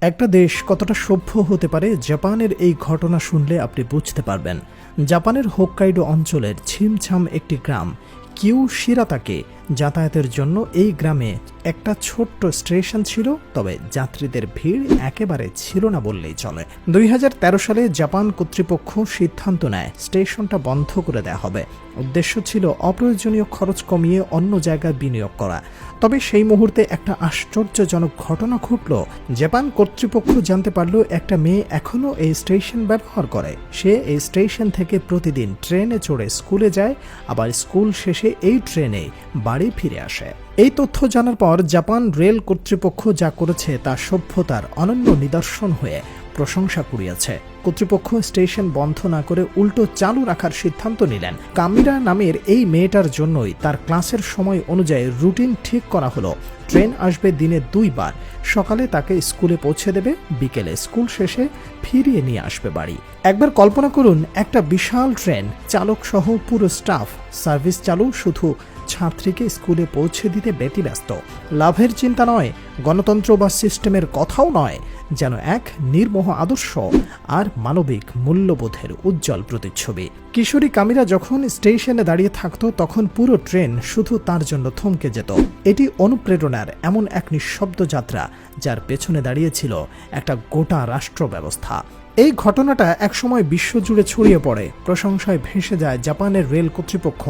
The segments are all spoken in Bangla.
একটা দেশ কতটা সভ্য হতে পারে জাপানের এই ঘটনা শুনলে আপনি বুঝতে পারবেন। জাপানের হোক্কাইডো অঞ্চলের ছিমছাম একটি গ্রাম কিউশিরাতাকে যাতায়াতের জন্য এই গ্রামে একটা ছোট্ট স্টেশন ছিল, তবে যাত্রীদের ভিড় একেবারে ছিল না বললেই চলে। 2013 সালে জাপান কর্তৃপক্ষ সিদ্ধান্ত নেয় স্টেশনটা বন্ধ করে দেওয়া হবে। উদ্দেশ্য ছিল অপ্রয়োজনীয় খরচ কমিয়ে অন্য জায়গায় বিনিয়োগ করা। তবে সেই মুহূর্তে একটা আশ্চর্যজনক ঘটনা ঘটল। জাপান কর্তৃপক্ষ জানতে পারল একটা মেয়ে এখনও এই স্টেশন ব্যবহার করে। সে এই স্টেশন থেকে প্রতিদিন ট্রেনে চড়ে স্কুলে যায়, আবার স্কুল শেষে এই ট্রেনে বাড়ি ফিরে আসে। এই তথ্য জানার পর জাপান রেল কর্তৃপক্ষ যা করেছে তা সভ্যতার অনন্য নিদর্শন হয়ে প্রশংসা কুড়িয়েছে। কর্তৃপক্ষ স্টেশন বন্ধ না করে উল্টো চালু রাখার সিদ্ধান্ত নিলেন। কামিরা নামের এই মেয়েটার জন্যই তার ক্লাসের সময় অনুযায়ী রুটিন ঠিক করা হলো। ট্রেন আসবে দিনে 2 বার, সকালে তাকে স্কুলে পৌঁছে দেবে, বিকেলে স্কুল শেষে ফিরিয়ে নিয়ে আসবে বাড়ি। একবার কল্পনা করুন, একটা বিশাল ট্রেন, চালক সহ পুরো স্টাফ, সার্ভিস চালু, শুধু ছাত্রীকে স্কুলে পৌঁছে দিতে ব্যতিব্যস্ত। লাভের চিন্তা নয়, গণতন্ত্র বা সিস্টেমের কথাও নয়, যেন এক নির্মোহ আদর্শ আর মানবিক মূল্যবোধের উজ্জ্বল প্রতিচ্ছবি। কিশোরী কামিরা যখন স্টেশনে দাঁড়িয়ে থাকতো তখন পুরো ট্রেন শুধু তার জন্য থমকে যেত। এটি অনুপ্রেরণার এমন এক নিঃশব্দ যাত্রা যার পেছনে দাঁড়িয়েছিল একটা গোটা রাষ্ট্র ব্যবস্থা। এই ঘটনাটা একসময় বিশ্বজুড়ে ছড়িয়ে পড়ে, প্রশংসায় ভেসে যায় জাপানের রেল কর্তৃপক্ষ।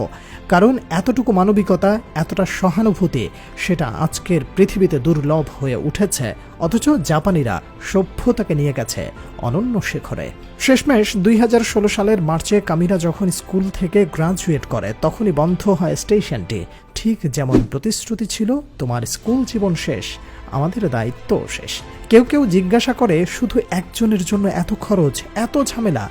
কারণ এতটুকু মানবিকতা, এতটা সহানুভূতি, সেটা আজকের পৃথিবীতে দুর্লভ হয়ে উঠেছে। অথচ জাপানিরা সভ্যতাকে নিয়ে গেছে অনন্য শিখরে। শেষমেশ 2016 সালের মার্চে কামিরা যখন স্কুল থেকে গ্রাজুয়েট করে তখনই বন্ধ হয় স্টেশনটি। ঠিক যেমন প্রতিশ্রুতি ছিল, তোমার স্কুল জীবন শেষ, আমাদের দায়িত্ব শেষ। কেউ কেউ জিজ্ঞাসা করে, শুধু একজনের জন্য এত খরচ, এত ঝামেলা,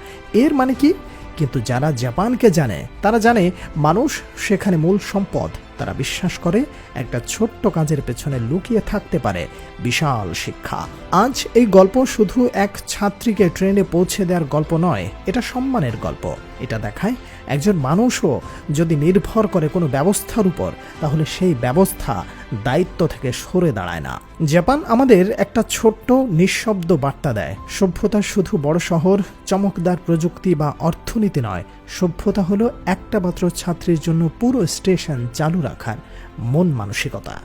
এর মানে কি? কিন্তু যারা জাপানকে জানে তারা জানে মানুষ সেখানে মূল সম্পদ। তারা বিশ্বাস করে একটা ছোট্ট কাজের পেছনে লুকিয়ে থাকতে পারে বিশাল শিক্ষা। আজ এই গল্প শুধু এক ছাত্রীকে ট্রেনে পৌঁছে দেওয়ার গল্প নয়, এটা সম্মানের গল্প। এটা দেখায় একজন মানুষও যদি নির্ভর করে কোনো ব্যবস্থার উপর, তাহলে সেই ব্যবস্থা দায়িত্ব থেকে সরে দাঁড়ায় না। জাপান আমাদের একটা ছোট্ট নিঃশব্দ বার্তা দেয়, সভ্যতা শুধু বড় শহর, চমকদার প্রযুক্তি বা অর্থনীতি নয়। সভ্যতা হলো একটা মাত্র ছাত্রীর জন্য পুরো স্টেশন চালু রাখার মন মানসিকতা।